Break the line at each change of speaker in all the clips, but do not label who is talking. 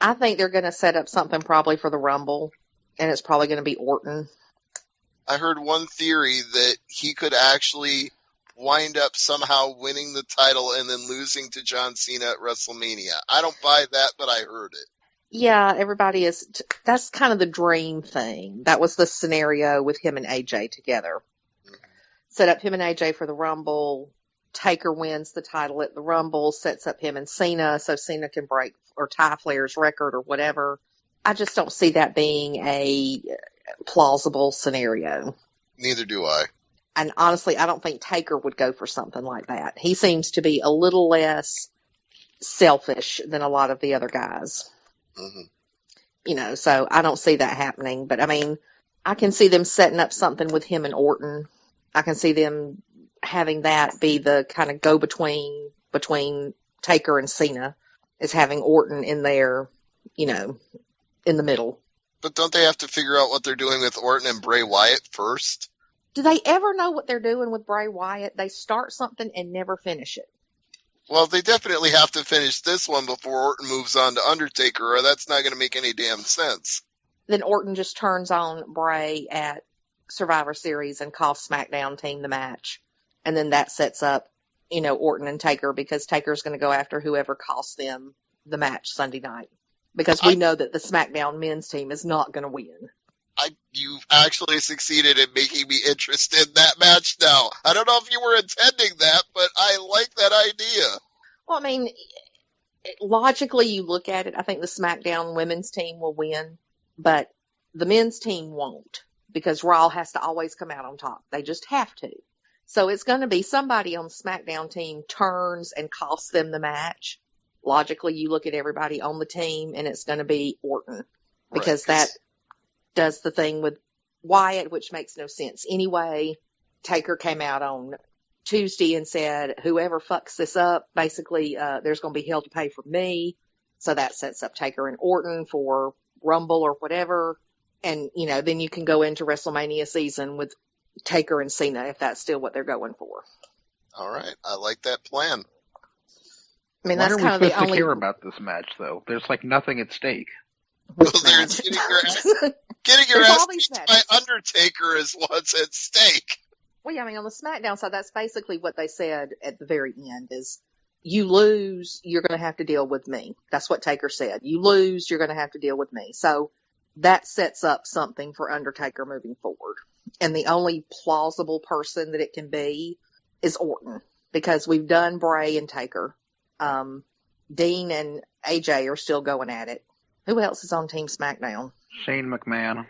I think they're going to set up something probably for the Rumble, and it's probably going to be Orton.
I heard one theory that he could actually wind up somehow winning the title and then losing to John Cena at WrestleMania. I don't buy that, but I heard it.
Yeah, everybody is. That's kind of the dream thing. That was the scenario with him and AJ together. Mm-hmm. Set up him and AJ for the Rumble. Taker wins the title at the Rumble, sets up him and Cena so Cena can break or tie Flair's record or whatever. I just don't see that being a plausible scenario.
Neither do I.
And honestly, I don't think Taker would go for something like that. He seems to be a little less selfish than a lot of the other guys. Mm-hmm. So I don't see that happening. But, I mean, I can see them setting up something with him and Orton. I can see them having that be the kind of go-between between Taker and Cena, is having Orton in there, in the middle.
But don't they have to figure out what they're doing with Orton and Bray Wyatt first?
Do they ever know what they're doing with Bray Wyatt? They start something and never finish it.
Well, they definitely have to finish this one before Orton moves on to Undertaker, or that's not going to make any damn sense.
Then Orton just turns on Bray at Survivor Series and costs SmackDown team the match. And then that sets up, Orton and Taker, because Taker's going to go after whoever costs them the match Sunday night. Because we know that the SmackDown men's team is not going to win.
You've actually succeeded in making me interested in that match now. I don't know if you were intending that, but I like that idea.
Well, I mean, logically you look at it, I think the SmackDown women's team will win, but the men's team won't, because Raw has to always come out on top. They just have to. So it's going to be somebody on the SmackDown team turns and costs them the match. Logically, you look at everybody on the team, and it's going to be Orton, because that does the thing with Wyatt, which makes no sense. Anyway, Taker came out on Tuesday and said, whoever fucks this up, basically, there's going to be hell to pay for me. So that sets up Taker and Orton for Rumble or whatever. And, then you can go into WrestleMania season with Taker and Cena, if that's still what they're going for.
All right. I like that plan.
I mean,
Why
that's
are we
kind of the
supposed to
only...
care about this match, though? There's, nothing at stake.
Well, there's getting your ass beat by Undertaker is what's at stake.
Well, yeah, I mean, on the SmackDown side, that's basically what they said at the very end is, you lose, you're going to have to deal with me. That's what Taker said. You lose, you're going to have to deal with me. So that sets up something for Undertaker moving forward. And the only plausible person that it can be is Orton, because we've done Bray and Taker. Dean and AJ are still going at it. Who else is on Team SmackDown?
Shane McMahon.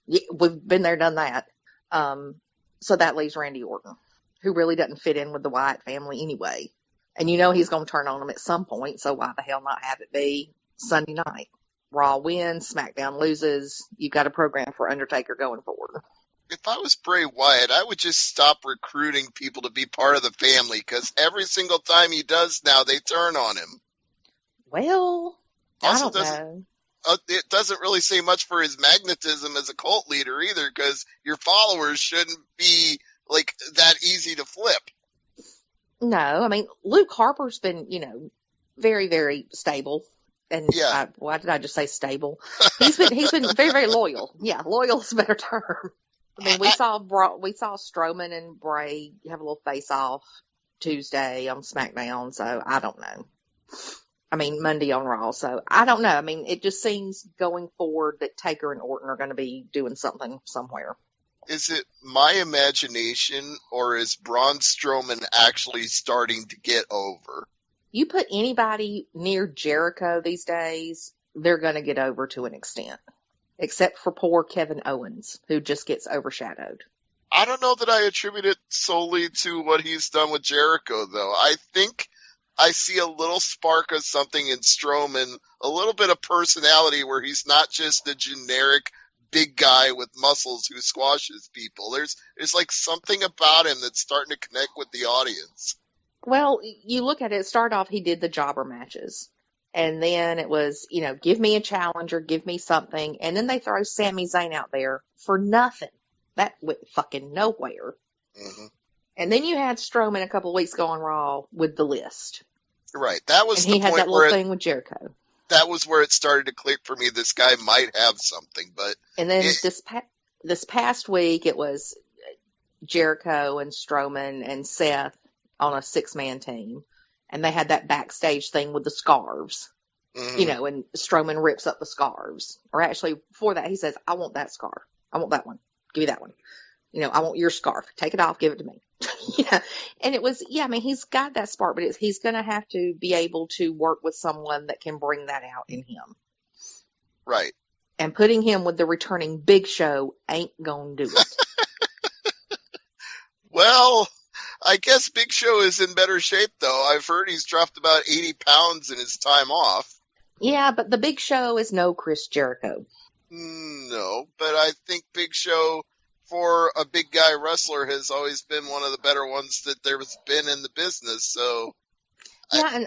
Yeah, we've been there, done that. So that leaves Randy Orton, who really doesn't fit in with the Wyatt family anyway. And he's going to turn on them at some point, so why the hell not have it be Sunday night? Raw wins, SmackDown loses. You've got a program for Undertaker going forward.
If I was Bray Wyatt, I would just stop recruiting people to be part of the family, because every single time he does now, they turn on him.
Well,
also,
I don't know.
It doesn't really say much for his magnetism as a cult leader either, because your followers shouldn't be that easy to flip.
No, I mean, Luke Harper's been, very, very stable. And
yeah.
Why did I just say stable? He's been very, very loyal. Yeah, loyal is a better term. I mean, we saw Strowman and Bray have a little face-off Tuesday on SmackDown, so I don't know. I mean, Monday on Raw, so I don't know. I mean, it just seems going forward that Taker and Orton are going to be doing something somewhere.
Is it my imagination, or is Braun Strowman actually starting to get over?
You put anybody near Jericho these days, they're going to get over to an extent. Except for poor Kevin Owens, who just gets overshadowed.
I don't know that I attribute it solely to what he's done with Jericho, though. I think I see a little spark of something in Strowman, a little bit of personality where he's not just a generic big guy with muscles who squashes people. There's something about him that's starting to connect with the audience.
Well, you look at it, start off, he did the jobber matches. And then it was, give me a challenger, give me something. And then they throw Sami Zayn out there for nothing. That went fucking nowhere. Mm-hmm. And then you had Strowman a couple of weeks ago on Raw with the list.
Right. That was
and
the
he had
point
that little thing with Jericho.
that was where it started to click for me. This guy might have something, but
And then this past week, it was Jericho and Strowman and Seth on a 6-man team. And they had that backstage thing with the scarves, and Strowman rips up the scarves. Or actually, before that, he says, I want that scarf. I want that one. Give me that one. I want your scarf. Take it off. Give it to me. Yeah. And it was, he's got that spark, but he's going to have to be able to work with someone that can bring that out in him.
Right.
And putting him with the returning Big Show ain't going to do it.
Well, I guess Big Show is in better shape, though. I've heard he's dropped about 80 pounds in his time off.
Yeah, but the Big Show is no Chris Jericho.
No, but I think Big Show, for a big guy wrestler, has always been one of the better ones that there's been in the business. So,
yeah,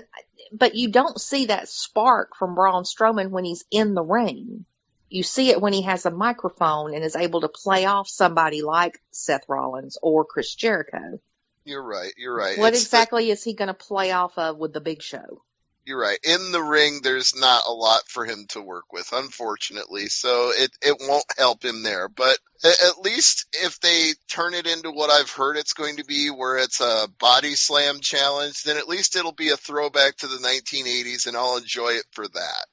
but you don't see that spark from Braun Strowman when he's in the ring. You see it when he has a microphone and is able to play off somebody like Seth Rollins or Chris Jericho.
You're right.
What exactly is he going to play off of with the Big Show?
You're right. In the ring, there's not a lot for him to work with, unfortunately. So it won't help him there. But at least if they turn it into what I've heard it's going to be, where it's a body slam challenge, then at least it'll be a throwback to the 1980s, and I'll enjoy it for that.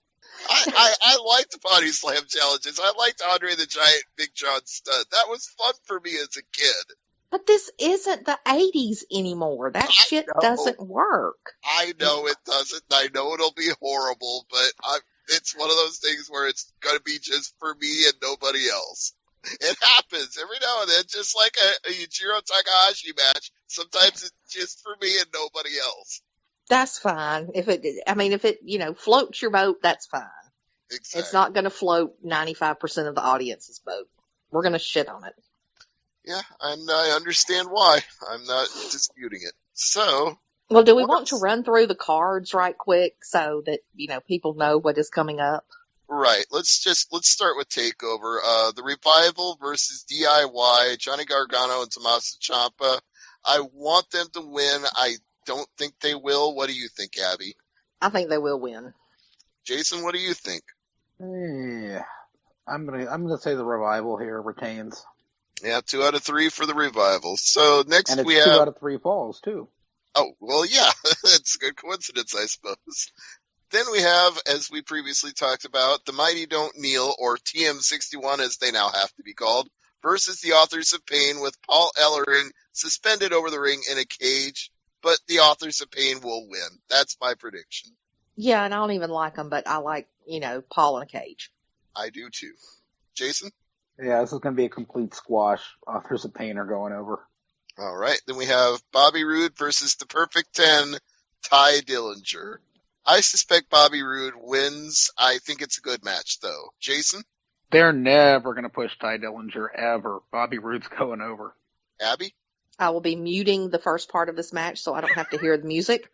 I liked body slam challenges. I liked Andre the Giant, Big John Studd. That was fun for me as a kid.
But this isn't the 80s anymore. That shit doesn't work.
I know it doesn't. I know it'll be horrible, but it's one of those things where it's going to be just for me and nobody else. It happens every now and then, just like a Yujiro Takahashi match. Sometimes it's just for me and nobody else.
That's fine. If it floats your boat, that's fine.
Exactly.
It's not going to float 95% of the audience's boat. We're going to shit on it.
Yeah, and I understand why. I'm not disputing it. So,
well, do we want to run through the cards right quick so that, people know what is coming up?
Right. Let's start with TakeOver. The Revival versus DIY, Johnny Gargano and Tommaso Ciampa. I want them to win. I don't think they will. What do you think, Abby?
I think they will win.
Jason, what do you think?
Yeah, I'm gonna say the Revival here retains.
Yeah, 2 out of 3 for the Revival. So next
and it's
we have
2 out of 3 falls too.
Oh, well, yeah, that's a good coincidence, I suppose. Then we have, as we previously talked about, the Mighty Don't Kneel, or TM61 as they now have to be called, versus the Authors of Pain, with Paul Ellering suspended over the ring in a cage, but the Authors of Pain will win. That's my prediction.
Yeah, and I don't even like them, but I like, Paul in a cage.
I do too. Jason?
Yeah, this is going to be a complete squash. Authors of Pain are going over.
All right. Then we have Bobby Roode versus the Perfect 10, Ty Dillinger. I suspect Bobby Roode wins. I think it's a good match, though. Jason?
They're never going to push Ty Dillinger, ever. Bobby Roode's going over.
Abby?
I will be muting the first part of this match so I don't have to hear the music.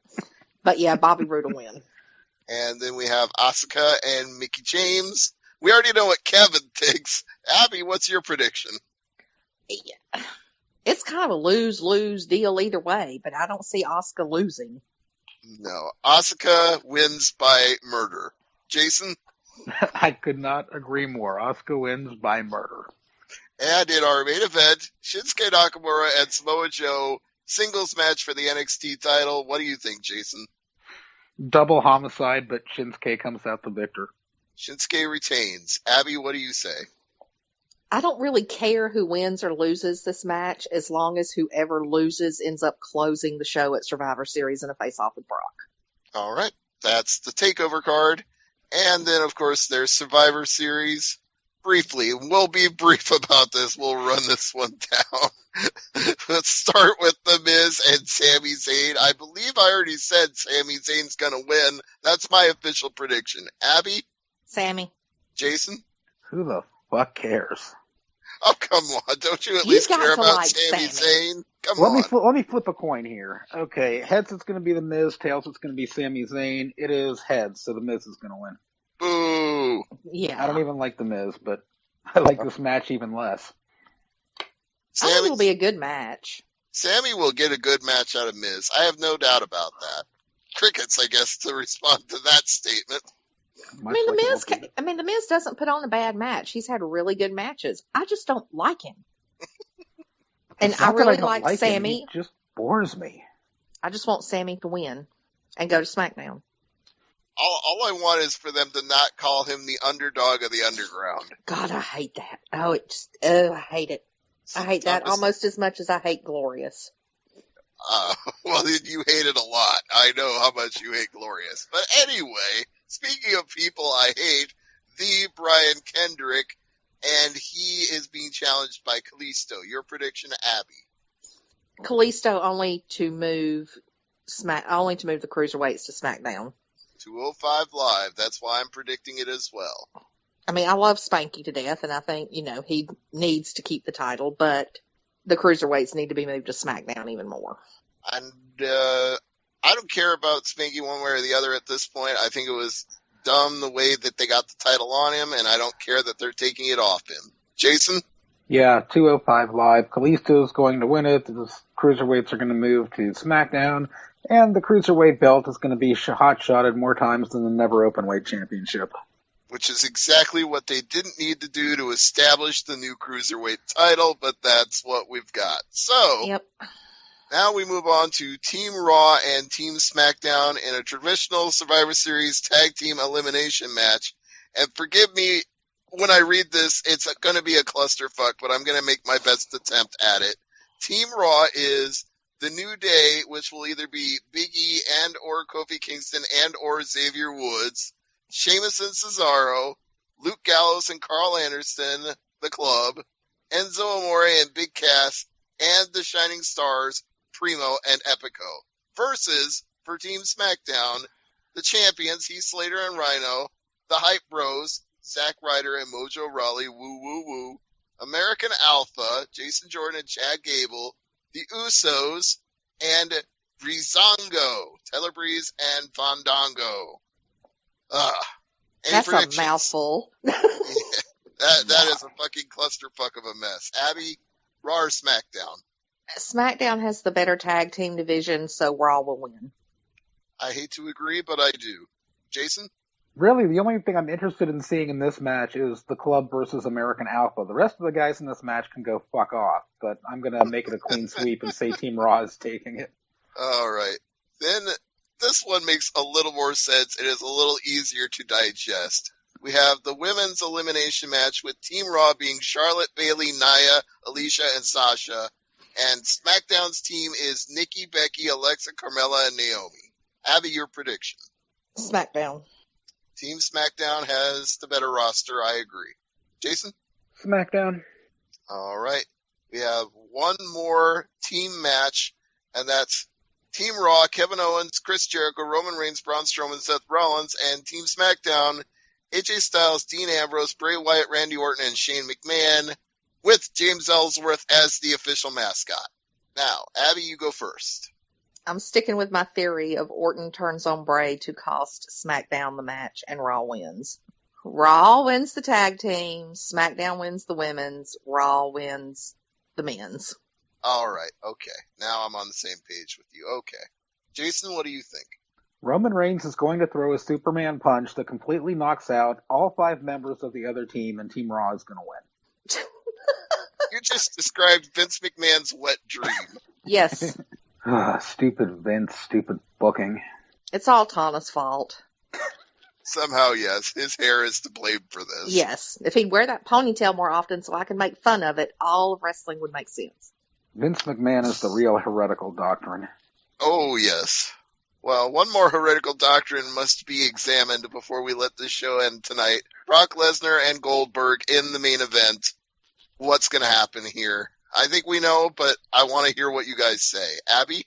But yeah, Bobby Roode will win.
And then we have Asuka and Mickie James. We already know what Kevin thinks. Abby, what's your prediction?
Yeah. It's kind of a lose-lose deal either way, but I don't see Asuka losing.
No. Asuka wins by murder. Jason?
I could not agree more. Asuka wins by murder.
And in our main event, Shinsuke Nakamura and Samoa Joe, singles match for the NXT title. What do you think, Jason?
Double homicide, but Shinsuke comes out the victor.
Shinsuke retains. Abby, what do you say?
I don't really care who wins or loses this match as long as whoever loses ends up closing the show at Survivor Series in a face-off with Brock. All
right. That's the TakeOver card. And then, of course, there's Survivor Series. Briefly, we'll be brief about this. We'll run this one down. Let's start with The Miz and Sami Zayn. I believe I already said Sami Zayn's going to win. That's my official prediction. Abby?
Sami.
Jason?
Who the fuck cares?
Oh, come on. Don't you at least care about Sami Zayn? Come on.
Let me flip a coin here. Okay, heads it's going to be The Miz, tails it's going to be Sami Zayn. It is heads, so The Miz is going to win.
Boo.
Yeah.
I don't even like The Miz, but I like this match even less.
I think it'll be a good match.
Sami will get a good match out of Miz. I have no doubt about that. Crickets, I guess, to respond to that statement.
Much like it will be.
The Miz doesn't put on a bad match. He's had really good matches. I just don't like him. And
It's
I
not that
really
don't
like
him.
Sammy.
He just bores me.
I just want Sammy to win and go to SmackDown.
All I want is for them to not call him the underdog of the underground.
God, I hate that. I hate it. I hate that almost as much as I hate Glorious.
Well, you hate it a lot. I know how much you hate Glorious. But anyway, speaking of people I hate, the Brian Kendrick, and he is being challenged by Kalisto. Your prediction, Abby?
Kalisto only to move the cruiserweights to SmackDown.
205 Live. That's why I'm predicting it as well.
I mean, I love Spanky to death, and I think, he needs to keep the title, but the cruiserweights need to be moved to SmackDown even more.
And I don't care about Spanky one way or the other at this point. I think it was dumb the way that they got the title on him, and I don't care that they're taking it off him. Jason?
Yeah, 205 Live. Kalisto's going to win it. The cruiserweights are going to move to SmackDown, and the cruiserweight belt is going to be hot-shotted more times than the Never Openweight Championship.
Which is exactly what they didn't need to do to establish the new cruiserweight title, but that's what we've got. So,
yep.
Now we move on to Team Raw and Team SmackDown in a traditional Survivor Series tag team elimination match. And forgive me when I read this, it's going to be a clusterfuck, but I'm going to make my best attempt at it. Team Raw is The New Day, which will either be Big E and or Kofi Kingston and or Xavier Woods, Sheamus and Cesaro, Luke Gallows and Carl Anderson, The Club, Enzo Amore and Big Cass, and the Shining Stars, Primo and Epico, versus, for Team SmackDown, the champions, Heath Slater and Rhino, the Hype Bros, Zack Ryder and Mojo Rawley, woo woo woo, American Alpha, Jason Jordan and Chad Gable, the Usos, and Breezango, Tyler Breeze and Fandango.
That's a mouthful.
Yeah, that is a fucking clusterfuck of a mess. Abby, Raw or SmackDown?
SmackDown has the better tag team division, so Raw will win.
I hate to agree, but I do. Jason?
Really, the only thing I'm interested in seeing in this match is the Club versus American Alpha. The rest of the guys in this match can go fuck off, but I'm going to make it a clean sweep and say Team Raw is taking it.
All right. Then this one makes a little more sense. It is a little easier to digest. We have the women's elimination match with Team Raw being Charlotte, Bayley, Nia, Alicia, and Sasha. And SmackDown's team is Nikki, Becky, Alexa, Carmella, and Naomi. Abby, your prediction?
SmackDown.
Team SmackDown has the better roster. I agree. Jason?
SmackDown.
All right. We have one more team match, and that's Team Raw, Kevin Owens, Chris Jericho, Roman Reigns, Braun Strowman, Seth Rollins, and Team SmackDown, AJ Styles, Dean Ambrose, Bray Wyatt, Randy Orton, and Shane McMahon, with James Ellsworth as the official mascot. Now, Abby, you go first.
I'm sticking with my theory of Orton turns on Bray to cost SmackDown the match, and Raw wins. Raw wins the tag team, SmackDown wins the women's, Raw wins the men's.
All right, okay. Now I'm on the same page with you. Okay. Jason, what do you think?
Roman Reigns is going to throw a Superman punch that completely knocks out all 5 members of the other team, and Team Raw is going to win.
You just described Vince McMahon's wet dream.
Yes.
Stupid Vince, stupid booking.
It's all Tana's fault.
Somehow, yes. His hair is to blame for this.
Yes. If he'd wear that ponytail more often so I could make fun of it, all of wrestling would make sense.
Vince McMahon is the real heretical doctrine.
Oh, yes. Well, one more heretical doctrine must be examined before we let this show end tonight. Brock Lesnar and Goldberg in the main event. What's going to happen here? I think we know, but I want to hear what you guys say. Abby?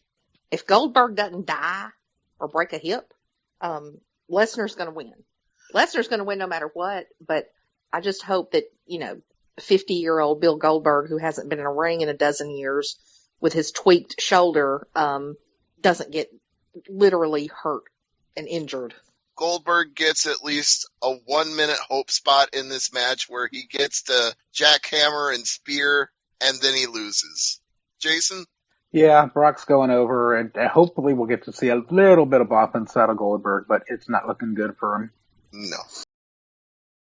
If Goldberg doesn't die or break a hip, Lesnar's going to win. Lesnar's going to win no matter what, but I just hope that, 50-year-old Bill Goldberg, who hasn't been in a ring in a dozen years with his tweaked shoulder, doesn't get literally hurt and injured.
Goldberg gets at least a 1-minute hope spot in this match where he gets to jackhammer and spear, and then he loses. Jason?
Yeah, Brock's going over, and hopefully we'll get to see a little bit of offense out of Goldberg, but it's not looking good for him.
No.